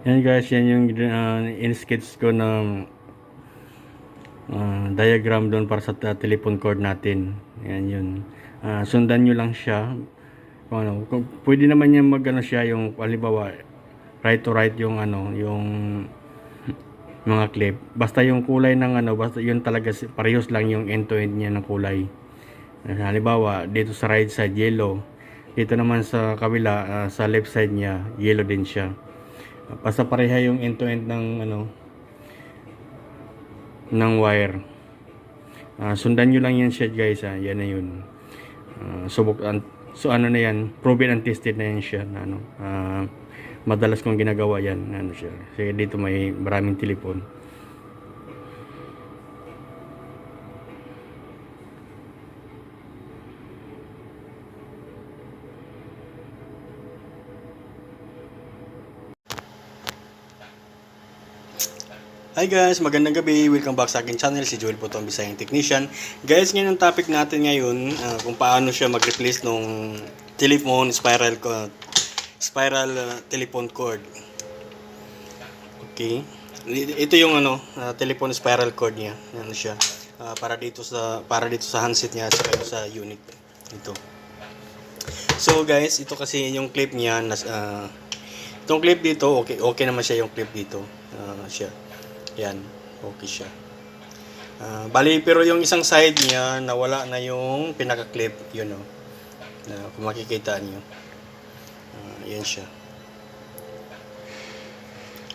Yan guys, yan yung in-sketch ko ng diagram doon para sa telephone cord natin. Yan yun. Sundan nyo lang siya. Kung pwede naman yan mag siya yung halimbawa right to right yung yung mga clip. Basta yung kulay ng basta yun talaga parehas lang yung end to end niya ng kulay. Halimbawa dito sa right side yellow. Dito naman sa kabila sa left side niya yellow din siya. Basta pareha yung end to end ng ng wire. Sundan nyo lang yan siya guys. Yan na yun. So ano na yan, proven and tested na yan siya na madalas kong ginagawa yan siya. Kasi dito may maraming telepon. Hi guys, magandang gabi. Welcome back sa akin channel, si Joel po itong Bisayang Technician. Guys, ngayon ang topic natin ngayon, kung paano siya mag-replace nung telephone spiral telephone cord. Okay. Ito yung telephone spiral cord niya. Ano siya? Para dito sa handset niya at saka sa unit. Ito. So guys, ito kasi yung clip niya itong clip dito, okay naman siya yung clip dito. Siya. Yan, okay siya. Bali, pero yung isang side niya, nawala na yung pinaka-clip, yun o. Kung makikita nyo. Yan siya.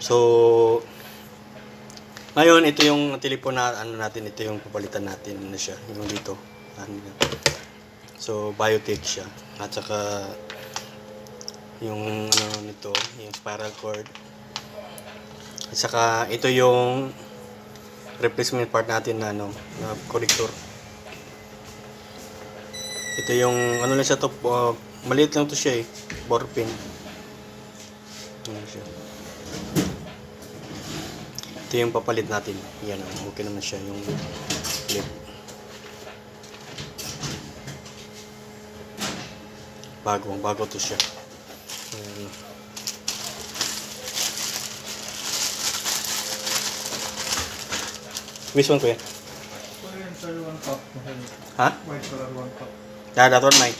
So, ngayon, ito yung telephone na, natin, ito yung papalitan natin, siya, yung dito. So, Biotech siya. At saka, yung, nito, yung spiral cord. At saka ito yung replacement part natin na na connector. Ito yung lang siya to, maliit lang to siya bore pin. Siya. Ito yung papalit natin. Yan, okay naman siya yung clip. Bago to siya. Which one kuya? Korean sir, 1 cup. Ha? White color, 1 cup. Yeah, that one mine.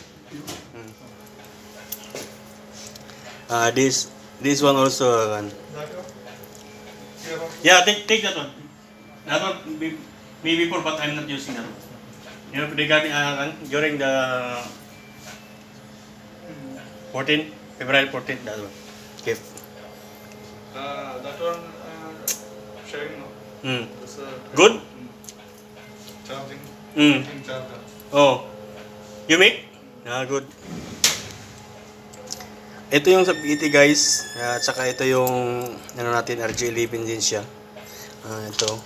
This one also That one? yeah, take that one. That one maybe before, but I'm not using that one. You know, regarding during the 14 February 14th, that one. Okay. That one, sharing no? It's, Good? Charging. Charger. Oh, you make? Good. Ito yung sa BT guys, at saka ito yung natin RJ11 din siya. Ito,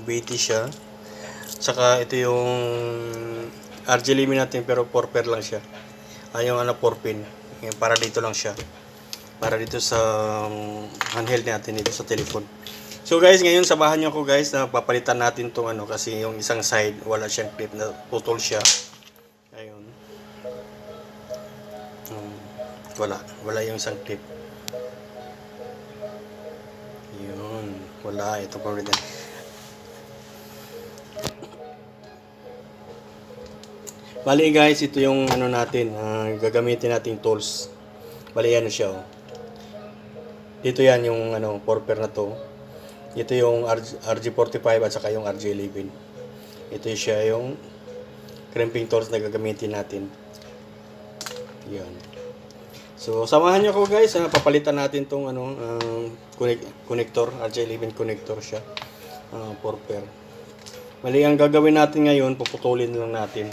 BT siya. Saka ito yung RJ11 natin pero 4 pair lang siya. Yung 4 pin. Para dito lang siya. Para dito sa handheld natin dito sa telephone. So guys, ngayon sabahan niyo ako guys na papalitan natin tong kasi yung isang side wala siyang clip na putol siya. Ayun. Wala yung isang clip. Yun, wala ito pa rin. Bali guys, ito yung natin, gagamitin nating tools. Bali yan siya Dito yan yung 4 pair na to. Ito yung RG45 at saka yung RG11. Ito siya yung crimping tools na gagamitin natin. Yan. So, samahan niyo ako guys. Papalitan natin tong connector. RG11 connector siya. 4 pair. Mali ang gagawin natin ngayon, puputulin lang natin.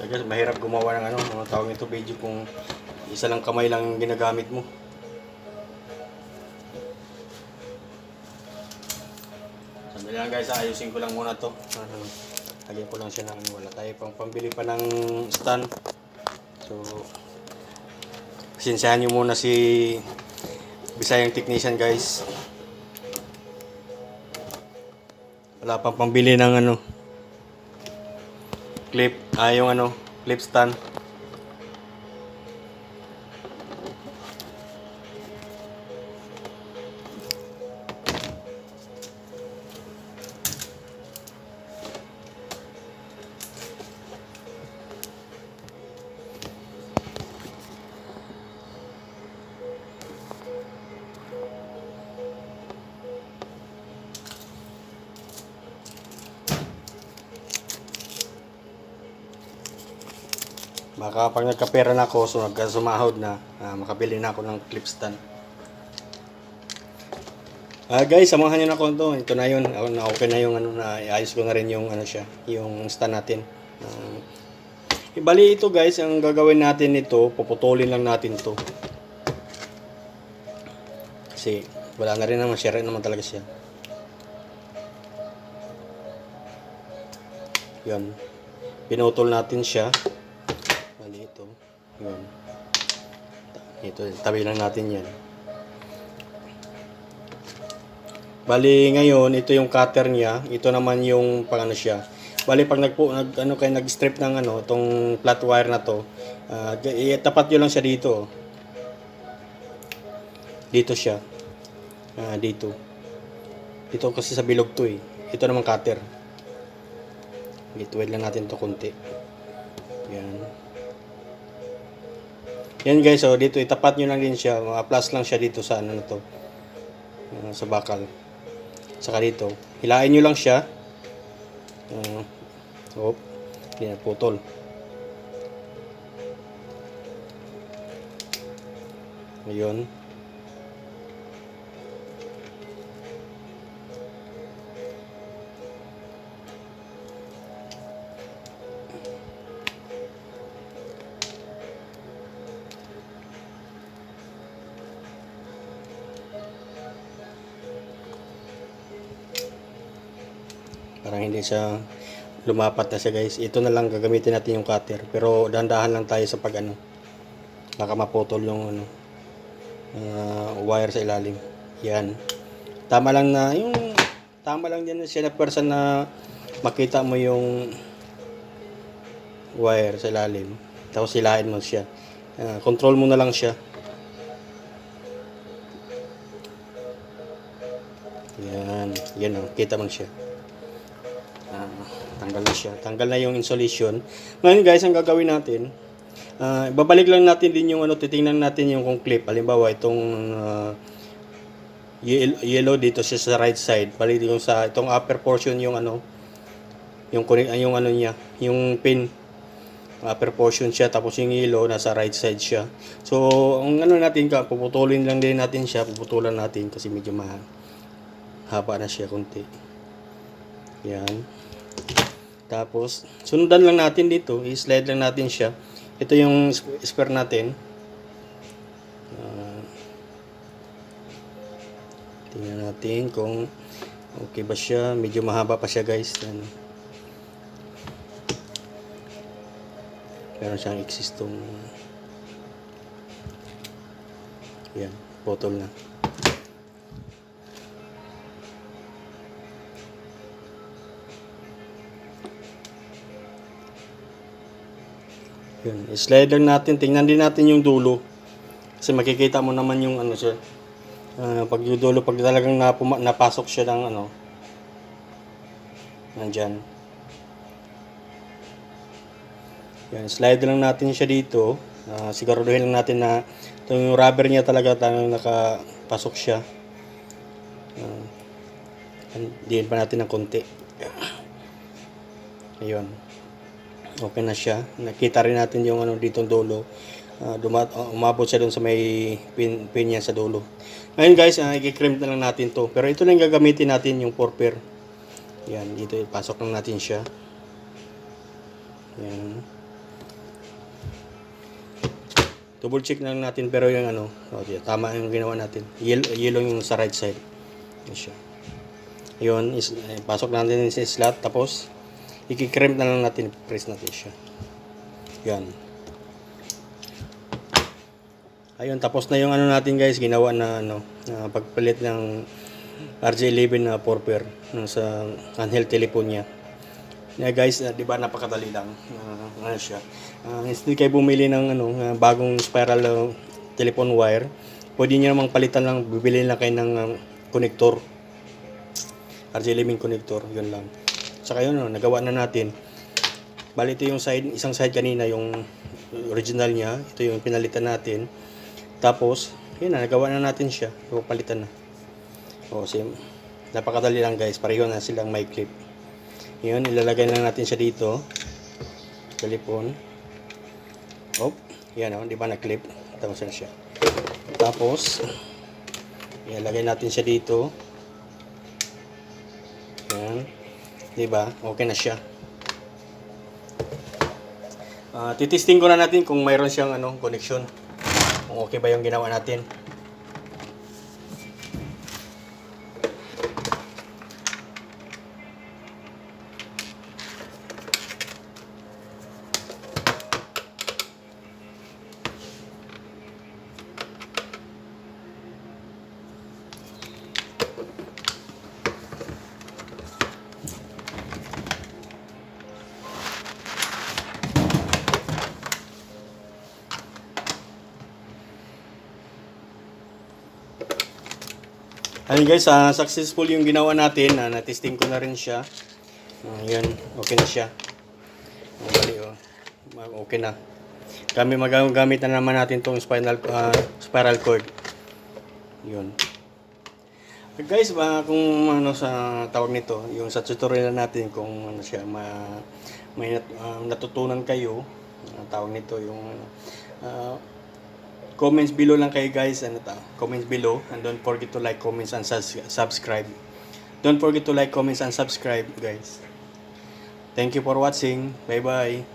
Kasi mahirap gumawa ng ano, mga tawag ito video kung isa lang kamay lang yung ginagamit mo. Sabi lang guys, ayusin ko lang muna to. Lagyan ko lang siya ng ano, wala tayo pang pambili pa ng stand. So, pasensyahan nyo muna si Bisayang technician guys. Wala pang pambili ng ano, clip, yung ano, clip stand. Baka pag nagkapera na ako, so sumahod na, makabili na ako ng clip stand. Guys, samahan niyo na ako ito. Ito na yun. Okay na yung ano, na iayos ko na rin yung ano siya, yung stand natin. Bali ito guys, ang gagawin natin nito, puputulin lang natin to. Kasi wala na rin naman, share naman talaga siya. Yan. Pinutol natin siya. Ito, yun. Ito, tabi lang natin yan. Bali ngayon, ito yung cutter niya. Ito naman yung pang ano siya. Bali pag nag-strip ng ano, itong flat wire na to, tapat nyo lang siya dito. Dito siya. Dito. Dito kasi sa bilog to eh. Ito naman cutter. Ituwid lang natin to konti. Yan. Yan guys, so dito itapat nyo lang din siya, plus lang siya dito sa ano na to, sa bakal. Saka dito, hilain nyo lang siya. Hindi na putol. Ayun. Parang hindi siya lumapat na siya guys. Ito na lang gagamitin natin yung cutter. Pero dahan-dahan lang tayo sa pag ano. Baka maputol yung ano, wire sa ilalim. Yan. Tama lang din siya na person na makita mo yung wire sa ilalim. Tapos hilahin mo siya. Control mo na lang siya. Yan. Yan o. Kita mo siya. Tanggal na siya. Tanggal na yung insulation. Ngayon guys, ang gagawin natin, babalik lang natin din yung ano, titingnan natin yung kung clip. Halimbawa, itong yellow dito siya sa right side. Balik yung sa itong upper portion yung ano, yung ano niya, yung pin. Upper portion siya, tapos yung yellow nasa right side siya. So, ang ano natin, puputulin lang din natin siya. Puputulan natin kasi medyo mahaba na siya konti. Yan. Tapos, sundan lang natin dito. I-slide lang natin siya. Ito yung spare natin. Tingnan natin kung okay ba siya. Medyo mahaba pa siya guys. Meron siyang eksistong. Yan. Putol na. Yun, slide lang natin, tingnan din natin yung dulo. Kasi makikita mo naman yung ano siya. Pag yung dulo, pag talagang napasok siya ng ano, nandyan. Yan, slide lang natin siya dito. Siguraduhin lang natin na yung rubber niya talaga nakapasok siya. Diin pa natin ng konti. Ayun. Okay na siya. Nakita rin natin yung ano dito dulo. Umabot siya doon sa may pin niya sa dulo. Ngayon guys, i-crimp na lang natin to. Pero ito lang gagamitin natin yung 4-pair. Yan, dito ipasok lang natin siya. Yan. Double check lang natin pero yung ano, tama yung ginawa natin. Yellow yung sa right side. Yan siya. Yun, pasok natin sa slot, tapos i-crimp na lang natin, press natin siya. Yan. Ayun, tapos na yung ano natin guys, ginawa na ano, pagpalit ng RJ11 na 4-pair sa handheld telephone niya. Yeah, guys, di ba napakadali lang. Ano siya. Instead kayo bumili ng bagong spiral telephone wire, pwede niyo namang palitan lang, bibili lang kayo ng connector. RJ11 connector, yun lang. Saka yun, nagawa na natin. Bali ito yung isang side kanina, yung original niya. Ito yung pinalitan natin. Tapos, yun na, nagawa na natin siya. Palitan na. Same. Napakadali lang guys, pareho na silang may clip. Yun, ilalagay lang natin siya dito. Telepon. Yan di ba na-clip? Tapos na siya. Tapos, ilalagay natin siya dito. Yan. Di ba? Okay na siya. Titisting ko na natin kung mayroon siyang connection. Kung okay ba yung ginawa natin. Ayun guys, successful yung ginawa natin. Na-testing ko na rin siya. Yun, okay na siya. Okay na. Magagamit na naman natin tong spiral cord. Yun. Guys, kung sa tawag nito, yung sa tutorial natin, kung siya, may natutunan kayo, tawag nito, yung comments below lang kayo guys, comments below, and don't forget to like, comments, and subscribe. Don't forget to like, comments, and subscribe guys. Thank you for watching. Bye bye.